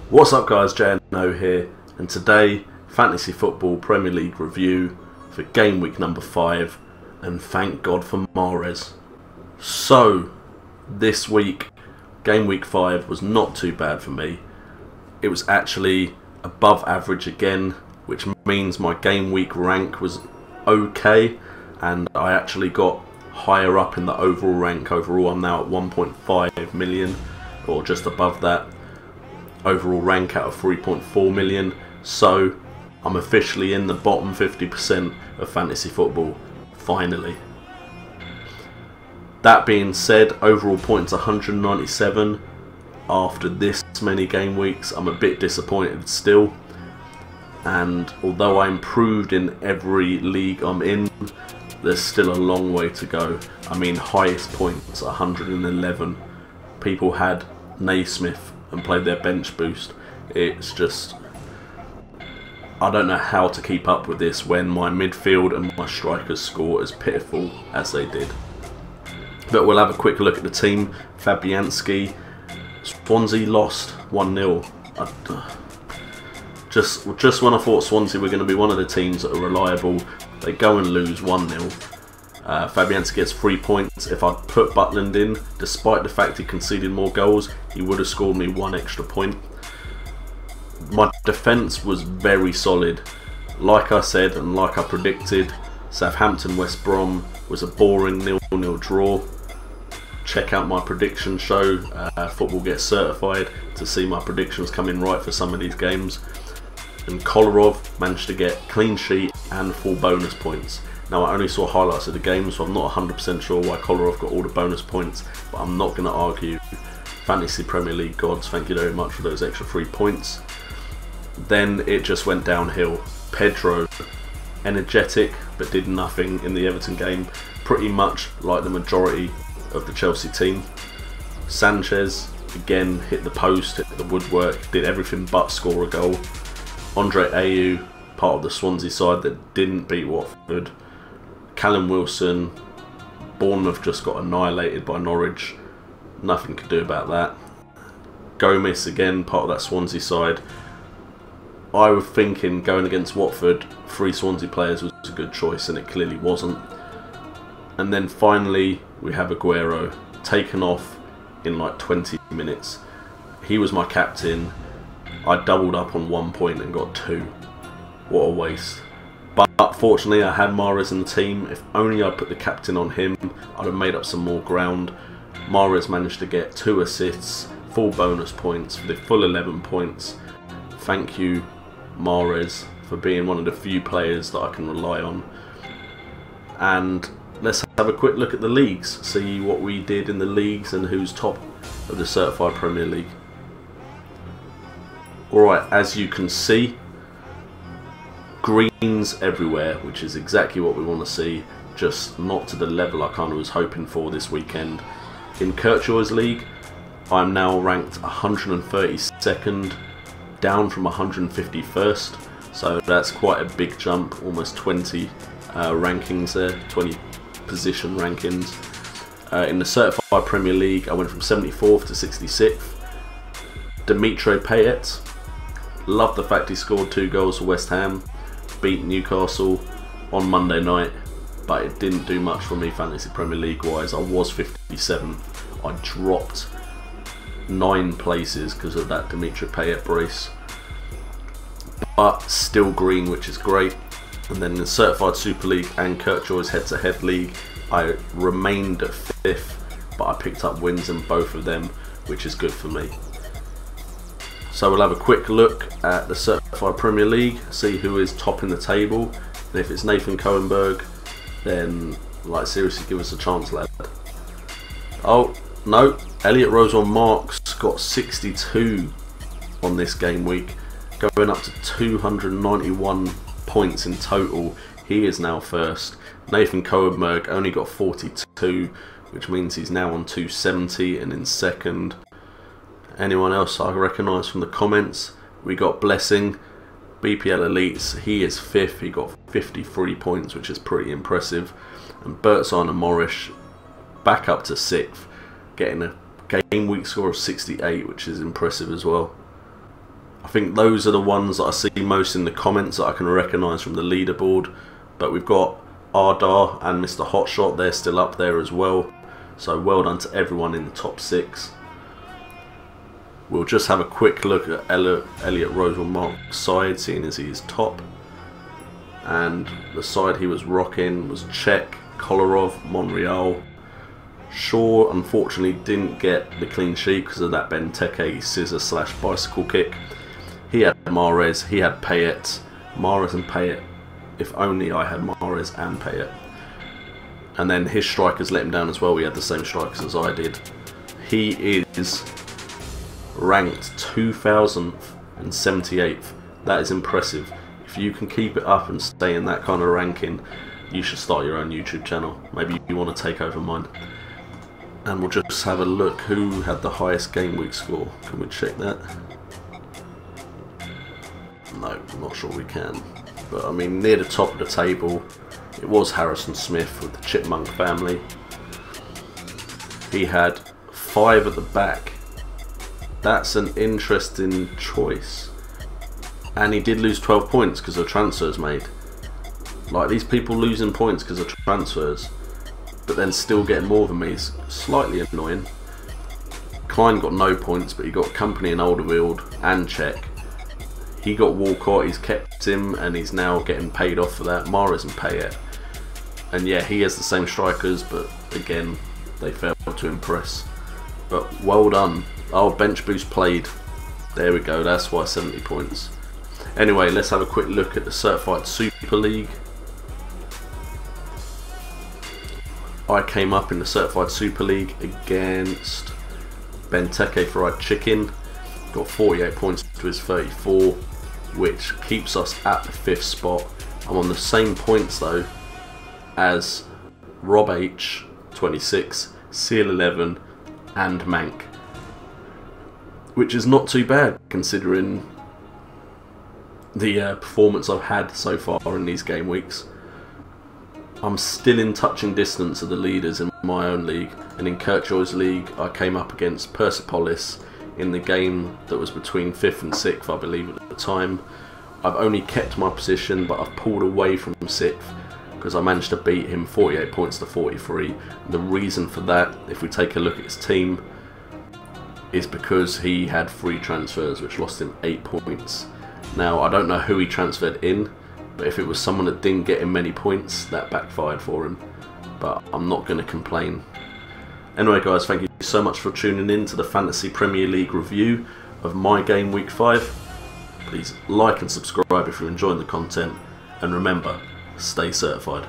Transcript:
What's up guys, JNO here, and today Fantasy Football Premier League review for game week number 5, and thank God for Mahrez. So this week, game week 5 was not too bad for me. It was actually above average again, which means my game week rank was okay, and I actually got higher up in the overall rank. Overall I'm now at 1.5 million, or just above that. Overall rank out of 3.4 million, so I'm officially in the bottom 50% of fantasy football, finally. That being said, overall points 197. After this many game weeks, I'm a bit disappointed still, and although I improved in every league I'm in, there's still a long way to go. I mean, highest points 111. People had Naismith and played their bench boost. It's just, I don't know how to keep up with this when my midfield and my strikers score as pitiful as they did. But we'll have a quick look at the team. Fabianski, Swansea lost 1-0. Just when I thought Swansea were going to be one of the teams that are reliable, they go and lose 1-0. Fabianski gets 3 points. If I'd put Butland in, despite the fact he conceded more goals, he would have scored me 1 extra point. My defence was very solid. Like I said and like I predicted, Southampton-West Brom was a boring 0-0 draw. Check out my prediction show, Football Gets Certified, to see my predictions coming right for some of these games. And Kolarov managed to get clean sheet and full bonus points. Now, I only saw highlights of the game, so I'm not 100% sure why Kolarov got all the bonus points, but I'm not going to argue. Fantasy Premier League gods, thank you very much for those extra 3 points. Then it just went downhill. Pedro, energetic, but did nothing in the Everton game, pretty much like the majority of the Chelsea team. Sanchez, again, hit the post, hit the woodwork, did everything but score a goal. Andre Ayew, part of the Swansea side that didn't beat Watford. Callum Wilson, Bournemouth just got annihilated by Norwich. Nothing could do about that. Gomez, again, part of that Swansea side. I was thinking going against Watford, 3 Swansea players was a good choice, and it clearly wasn't. And then finally, we have Aguero, taken off in like 20 minutes. He was my captain. I doubled up on 1 point and got 2. What a waste. But fortunately I had Mahrez in the team. If only I put the captain on him, I'd have made up some more ground. Mahrez managed to get 2 assists, full bonus points for the full 11 points. Thank you, Mahrez, for being one of the few players that I can rely on. And let's have a quick look at the leagues, see what we did in the leagues and who's top of the Certified Premier League. Alright, as you can see, greens everywhere, which is exactly what we want to see, just not to the level I kind of was hoping for this weekend. In Kirkjoy's league, I'm now ranked 132nd, down from 151st, so that's quite a big jump, almost 20 rankings there, 20 position rankings. In the Certified Premier League, I went from 74th to 66th. Dimitri Payet, love the fact he scored 2 goals for West Ham, beat Newcastle on Monday night, but it didn't do much for me Fantasy Premier League wise. I was 57th. I dropped 9 places because of that Dimitri Payet brace, but still green, which is great. And then in the Certified Super League and Kirkjoy's head-to-head league, I remained at 5th, but I picked up wins in both of them, which is good for me. So we'll have a quick look at the Certified Premier League, see who is top in the table, and if it's Nathan Cohenberg, then like seriously give us a chance, lad. Oh no, Elliot Rose-on-Marks got 62 on this game week, going up to 291 points in total. He is now first. Nathan Cohenberg only got 42, which means he's now on 270 and in second. Anyone else I recognise from the comments? We got Blessing, BPL Elites, he is 5th, he got 53 points, which is pretty impressive. And Bertzine and Morris back up to 6th, getting a game week score of 68, which is impressive as well. I think those are the ones that I see most in the comments that I can recognise from the leaderboard. But we've got Ardar and Mr. Hotshot, they're still up there as well. So well done to everyone in the top 6. We'll just have a quick look at Elliot Rosenmark's side, seeing as he is top. And the side he was rocking was Czech, Kolarov, Monreal. Shaw unfortunately didn't get the clean sheet because of that Benteke scissor / bicycle kick. He had Mahrez, he had Payet. Mahrez and Payet. If only I had Mahrez and Payet. And then his strikers let him down as well. He had the same strikers as I did. He is ranked 2078th. That is impressive. If you can keep it up and stay in that kind of ranking, you should start your own YouTube channel. Maybe you want to take over mine. And we'll just have a look who had the highest game week score. Can we check that? No, I'm not sure we can. But I mean, near the top of the table, it was Harrison Smith with the Chipmunk family. He had 5 at the back. That's an interesting choice. And he did lose 12 points because of transfers made. Like, these people losing points because of transfers, but then still getting more than me is slightly annoying. Klein got no points, but he got Company and Alderweireld and Czech. He got Walcott, he's kept him, and he's now getting paid off for that. Mahrez and Payet. And yeah, he has the same strikers, but again, they failed to impress. But well done. Oh, bench boost played. There we go, that's why 70 points. Anyway, let's have a quick look at the Certified Super League. I came up in the Certified Super League against Benteke Fried Chicken. Got 48 points to his 34, which keeps us at the 5th spot. I'm on the same points though as Rob H, 26, Seal 11 and Mank, which is not too bad considering the performance I've had so far in these game weeks. I'm still in touching distance of the leaders in my own league, and in Kirkjoy's league I came up against Persepolis in the game that was between 5th and 6th, I believe at the time. I've only kept my position, but I've pulled away from 6th because I managed to beat him 48 points to 43. And the reason for that, if we take a look at his team, is because he had 3 transfers which lost him 8 points. Now, I don't know who he transferred in, but if it was someone that didn't get him many points, that backfired for him. But I'm not going to complain. Anyway guys, thank you so much for tuning in to the Fantasy Premier League review of my game week 5. Please like and subscribe if you're enjoying the content, and remember, stay certified.